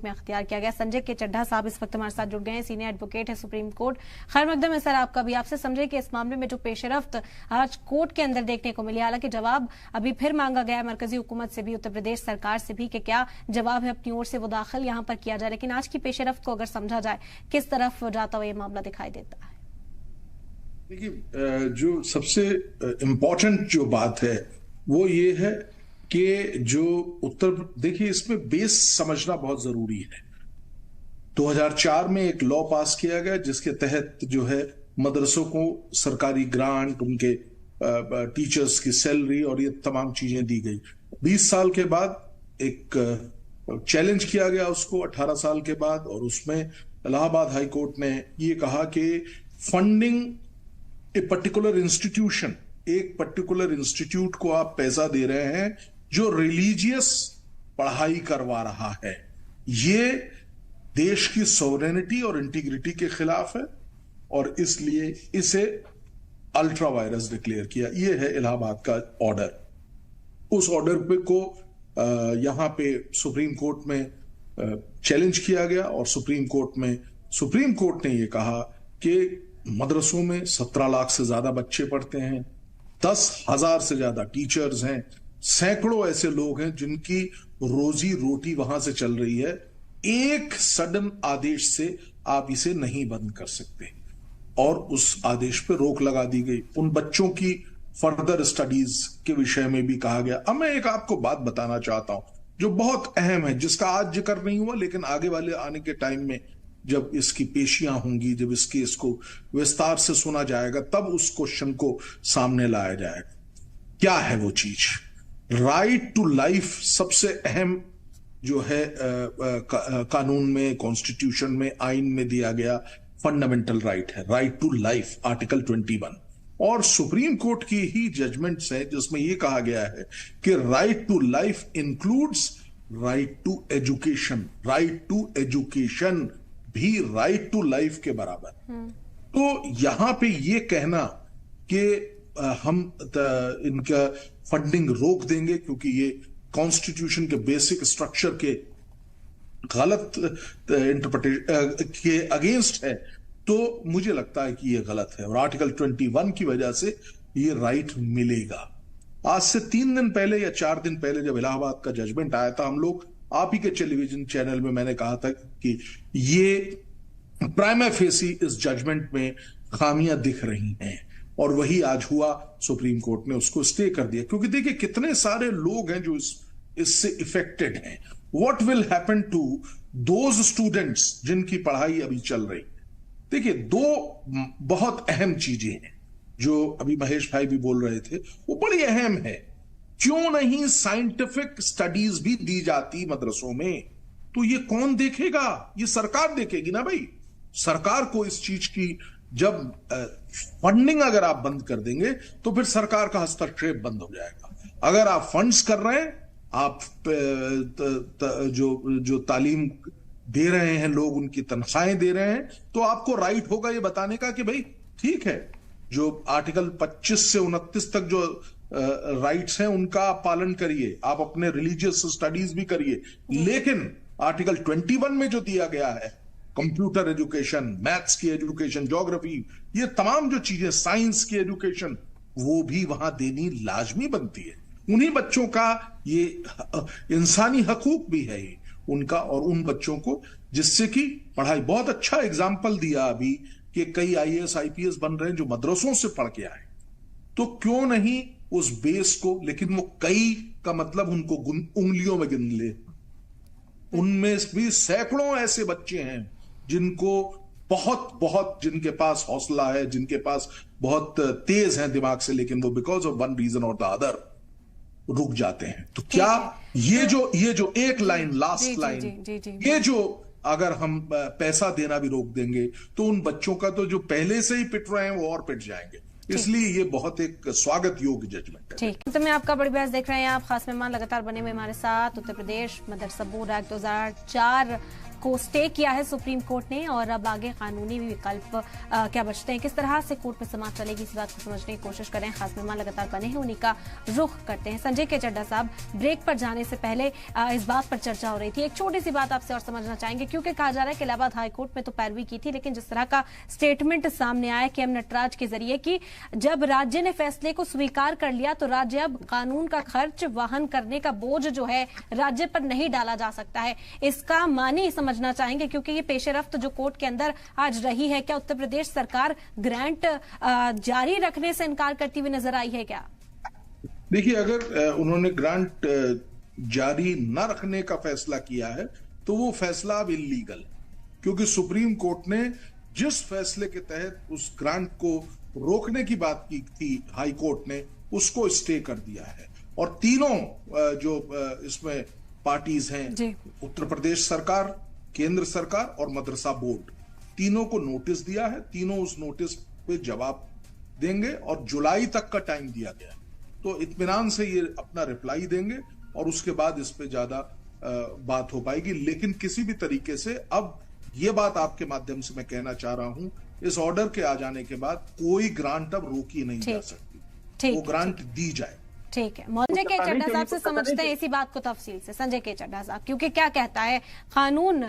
में अख्तियार किया गया। संजय के चड्ढा साहब इस वक्त हमारे साथ जुड़ गए हैं, सीनियर एडवोकेट है सुप्रीम कोर्ट। खैर मकदम है सर आपका भी। आपसे समझे कि इस मामले में जो पेशरफ्त आज कोर्ट के अंदर देखने को मिली, हालांकि जवाब अभी फिर मांगा गया है मरकजी हुकूमत से भी, उत्तर प्रदेश सरकार से भी, कि क्या जवाब है अपनी ओर से वो दाखिल यहाँ पर किया जाए, लेकिन आज की पेशरफ्त को अगर समझा जाए किस तरफ जाता हुआ ये मामला दिखाई देता है? देखिए, जो सबसे इम्पोर्टेंट जो बात है वो ये है कि जो देखिए इसमें बेस समझना बहुत जरूरी है। 2004 में एक लॉ पास किया गया जिसके तहत जो है मदरसों को सरकारी ग्रांट, उनके टीचर्स की सैलरी और ये तमाम चीजें दी गई। 20 साल के बाद एक चैलेंज किया गया उसको 18 साल के बाद, और उसमें इलाहाबाद हाई कोर्ट ने ये कहा कि फंडिंग ए पर्टिकुलर इंस्टीट्यूशन, एक पर्टिकुलर इंस्टीट्यूट को आप पैसा दे रहे हैं जो रिलीजियस पढ़ाई करवा रहा है, ये देश की सॉवरेनिटी और इंटीग्रिटी के खिलाफ है, और इसलिए इसे अल्ट्रा वायरस डिक्लेयर किया। ये है इलाहाबाद का ऑर्डर। उस ऑर्डर पे को यहां पे सुप्रीम कोर्ट में चैलेंज किया गया, और सुप्रीम कोर्ट ने ये कहा कि मदरसों में 17 लाख से ज्यादा बच्चे पढ़ते हैं, 10,000 से ज्यादा टीचर्स हैं, सैकड़ों ऐसे लोग हैं जिनकी रोजी रोटी वहां से चल रही है। एक सडन आदेश से आप इसे नहीं बंद कर सकते, और उस आदेश पे रोक लगा दी गई। उन बच्चों की फर्दर स्टडीज के विषय में भी कहा गया। अब मैं एक आपको बात बताना चाहता हूं जो बहुत अहम है, जिसका आज जिक्र नहीं हुआ, लेकिन आगे वाले आने के टाइम में जब इसकी पेशियां होंगी, जब इस केस को विस्तार से सुना जाएगा, तब उस क्वेश्चन को सामने लाया जाएगा। क्या है वो चीज? राइट टू लाइफ सबसे अहम जो है कानून में, कॉन्स्टिट्यूशन में, आइन में दिया गया फंडामेंटल राइट है, राइट टू लाइफ, आर्टिकल 21। और सुप्रीम कोर्ट की ही जजमेंट्स है जिसमें यह कहा गया है कि right to life includes right to education. Right to education भी राइट टू लाइफ के बराबर। तो यहां पे ये कहना कि हम इनका फंडिंग रोक देंगे क्योंकि ये कॉन्स्टिट्यूशन के बेसिक स्ट्रक्चर के गलत इंटरप्रिटेशन के अगेंस्ट है, तो मुझे लगता है कि ये गलत है, और आर्टिकल 21 की वजह से ये राइट मिलेगा। आज से 3 दिन पहले या 4 दिन पहले जब इलाहाबाद का जजमेंट आया था, हम लोग आप ही के टेलीविजन चैनल में मैंने कहा था कि ये प्राइमा फेसी इस जजमेंट में खामियां दिख रही हैं, और वही आज हुआ। सुप्रीम कोर्ट ने उसको स्टे कर दिया, क्योंकि देखिए कितने सारे लोग हैं जो इससे इफेक्टेड हैं। What will happen to those students जिनकी पढ़ाई अभी चल रही? देखिए, 2 बहुत अहम चीजें हैं जो अभी महेश भाई भी बोल रहे थे, वो बड़ी अहम है। क्यों नहीं साइंटिफिक स्टडीज भी दी जाती मदरसों में? तो ये कौन देखेगा? ये सरकार देखेगी ना भाई। सरकार को इस चीज की जब फंडिंग अगर आप बंद कर देंगे तो फिर सरकार का हस्तक्षेप बंद हो जाएगा। अगर आप फंड्स कर रहे हैं, आप जो तालीम दे रहे हैं लोग, उनकी तनख्वाहें दे रहे हैं, तो आपको राइट होगा ये बताने का कि भाई ठीक है, जो आर्टिकल 25 से 29 तक जो राइट्स हैं उनका आप पालन करिए, आप अपने रिलीजियस स्टडीज भी करिए, लेकिन आर्टिकल 21 में जो दिया गया है, कंप्यूटर एजुकेशन, मैथ्स की एजुकेशन, ज्योग्राफी, ये तमाम जो चीजें, साइंस की एजुकेशन, वो भी वहां देनी लाजमी बनती है। उन्हीं बच्चों का ये इंसानी हकूक भी है ये उनका, और उन बच्चों को जिससे कि पढ़ाई, बहुत अच्छा एग्जाम्पल दिया अभी कि कई IAS IPS बन रहे हैं जो मदरसों से पढ़ के आए, तो क्यों नहीं उस बेस को, लेकिन वो कई का मतलब उनको उंगलियों में गिन ले। उनमें भी सैकड़ों ऐसे बच्चे हैं जिनको बहुत जिनके पास हौसला है, जिनके पास बहुत तेज है दिमाग से, लेकिन वो बिकॉज ऑफ वन रीजन और द अदर रुक जाते हैं। तो क्या ये जो एक लाइन, लास्ट लाइन, ये जो अगर हम पैसा देना भी रोक देंगे तो उन बच्चों का तो जो पहले से ही पिट रहे हैं वो और पिट जाएंगे। इसलिए ये बहुत एक स्वागत योग्य जजमेंट है। ठीक, तो मैं आपका बड़ी बहस देख रहे हैं आप, खास मेहमान लगातार बने हुए हमारे साथ। उत्तर प्रदेश मदरसा बोर्ड एक्ट 2004 को स्टे किया है सुप्रीम कोर्ट ने और अब आगे कानूनी विकल्प क्या बचते हैं, किस तरह से कोर्ट में समाप्त चलेगी, इस बात को समझने की कोशिश करें। खास मेहमान लगातार बने हैं, उन्हीं का रुख करते हैं। संजय के चड्ढा साहब, ब्रेक पर जाने से पहले इस बात पर चर्चा हो रही थी, एक छोटी सी बात आपसे और समझना चाहेंगे, क्योंकि कहा जा रहा है कि इलाहाबाद हाईकोर्ट में तो पैरवी की थी, लेकिन जिस तरह का स्टेटमेंट सामने आया कि एम नटराज के जरिए कि जब राज्य ने फैसले को स्वीकार कर लिया तो राज्य अब कानून का खर्च वहन करने का बोझ जो है राज्य पर नहीं डाला जा सकता है, इसका मानी समझना चाहेंगे, क्योंकि ये पेशरफ्त जो कोर्ट के अंदर आज रही है, क्या उत्तर प्रदेश सरकार ग्रांट जारी रखने से इनकार करती हुई नजर आई है क्या? देखिए, अगर उन्होंने ग्रांट जारी न रखने का फैसला किया है तो वो फैसला अब इल्लीगल, क्योंकि सुप्रीम कोर्ट ने जिस फैसले के तहत उस ग्रांट को रोकने की बात की थी हाई कोर्ट ने उसको स्टे कर दिया है। और तीनों जो इसमें पार्टीज हैं, उत्तर प्रदेश सरकार, केंद्र सरकार और मदरसा बोर्ड, तीनों को नोटिस दिया है। तीनों उस नोटिस पे जवाब देंगे और जुलाई तक का टाइम दिया गया है, तो इत्मीनान से ये अपना रिप्लाई देंगे और उसके बाद इस पे ज्यादा बात हो पाएगी। लेकिन किसी भी तरीके से अब ये बात आपके माध्यम से मैं कहना चाह रहा हूं, इस ऑर्डर के आ जाने के बाद कोई ग्रांट अब रोकी नहीं जा सकती, वो ग्रांट दी जाए। ठीक है, संजय के चड्ढा साहब से समझते हैं इसी बात को तफसील से। संजय के चड्ढा साहब, क्योंकि क्या कहता है कानून,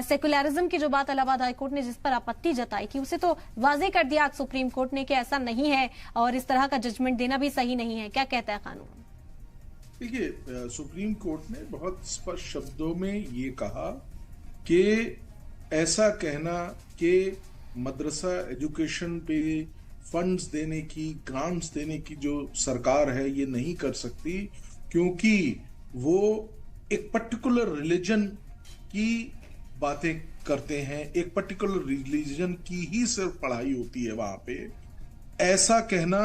सेकुलरिज्म की जो बात इलाहाबाद हाईकोर्ट ने जिस पर आपत्ति जताई थी उसे तो वाजे कर दिया आज सुप्रीम कोर्ट ने कि ऐसा नहीं है और इस तरह का जजमेंट देना भी सही नहीं है, क्या कहता है कानून? देखिए, सुप्रीम कोर्ट ने बहुत स्पष्ट शब्दों में ये कहा कि ऐसा कहना कि मदरसा एजुकेशन पे फंड्स देने की, ग्रांट्स देने की जो सरकार है ये नहीं कर सकती, क्योंकि वो एक पर्टिकुलर रिलीजन की बातें करते हैं, एक पर्टिकुलर रिलीजन की ही सिर्फ पढ़ाई होती है वहां पे। ऐसा कहना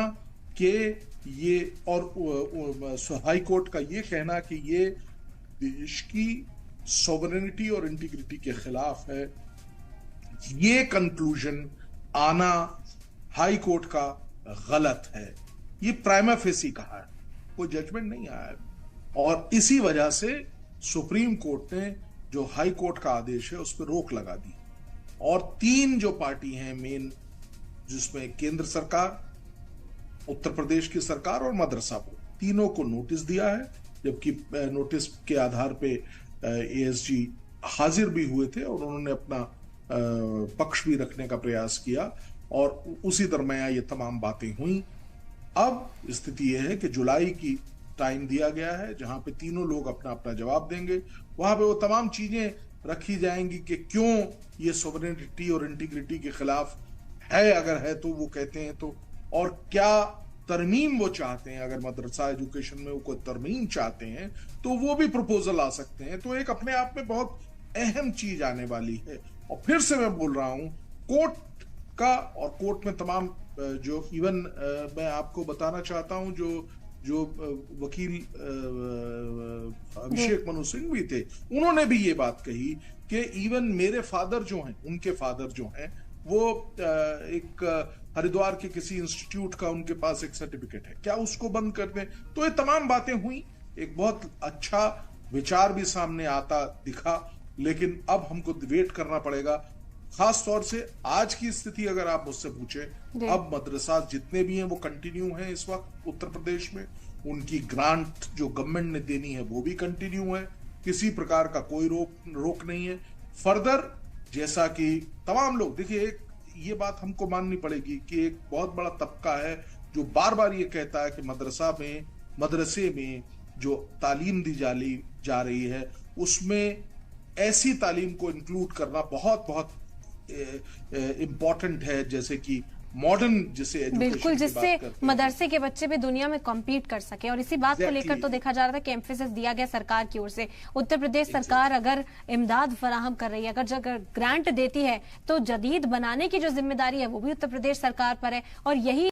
कि ये, और हाई कोर्ट का ये कहना कि ये देश की सॉवरेनिटी और इंटीग्रिटी के खिलाफ है, ये कंक्लूजन आना हाई कोर्ट का गलत है। ये प्राइमा फेसी कहा है, कोई जजमेंट नहीं आया है। और इसी वजह से सुप्रीम कोर्ट ने जो हाई कोर्ट का आदेश है उस पर रोक लगा दी। और तीन जो पार्टी हैं मेन, जिसमें केंद्र सरकार, उत्तर प्रदेश की सरकार और मदरसा बोर्ड, तीनों को नोटिस दिया है, जबकि नोटिस के आधार पे एएसजी हाजिर भी हुए थे और उन्होंने अपना पक्ष भी रखने का प्रयास किया और उसी दरमियान ये तमाम बातें हुई। अब स्थिति यह है कि जुलाई की टाइम दिया गया है जहां पे तीनों लोग अपना अपना जवाब देंगे। वहां पे वो तमाम चीजें रखी जाएंगी कि क्यों ये सॉवरेनिटी और इंटीग्रिटी के खिलाफ है, अगर है तो वो कहते हैं तो, और क्या तरमीम वो चाहते हैं। अगर मदरसा एजुकेशन में वो कोई तरमीम चाहते हैं तो वो भी प्रपोजल आ सकते हैं। तो एक अपने आप में बहुत अहम चीज आने वाली है। और फिर से मैं बोल रहा हूं, कोर्ट का, और कोर्ट में तमाम जो इवन मैं आपको बताना चाहता हूं, जो वकील अभिषेक मनु सिंह भी थे, उन्होंने भी ये बात कही कि इवन मेरे फादर जो हैं, उनके फादर जो हैं, वो एक हरिद्वार के किसी इंस्टीट्यूट का उनके पास एक सर्टिफिकेट है, क्या उसको बंद कर दें? तो ये तमाम बातें हुई, एक बहुत अच्छा विचार भी सामने आता दिखा। लेकिन अब हमको वेट करना पड़ेगा। खास तौर से आज की स्थिति अगर आप मुझसे पूछें, अब मदरसा जितने भी हैं वो कंटिन्यू हैं इस वक्त उत्तर प्रदेश में, उनकी ग्रांट जो गवर्नमेंट ने देनी है वो भी कंटिन्यू है, किसी प्रकार का कोई रोक नहीं है। फर्दर जैसा कि तमाम लोग, देखिए ये बात हमको माननी पड़ेगी कि एक बहुत बड़ा तबका है जो बार बार ये कहता है कि मदरसे में जो तालीम दी जा रही है उसमें ऐसी तालीम को इंक्लूड करना बहुत बहुत इम्पोर्टेंट है, जैसे कि मॉडर्न, जिसे बिल्कुल, जिससे मदरसे के बच्चे भी दुनिया में कम्पीट कर सके। और इसी बात को लेकर तो देखा जा रहा था कि एम्फेसिस दिया गया सरकार की ओर से। उत्तर प्रदेश सरकार अगर इमदाद फराहम कर रही है, अगर ग्रांट देती है, तो जदीद बनाने की जो जिम्मेदारी है वो भी उत्तर प्रदेश सरकार पर है। और यही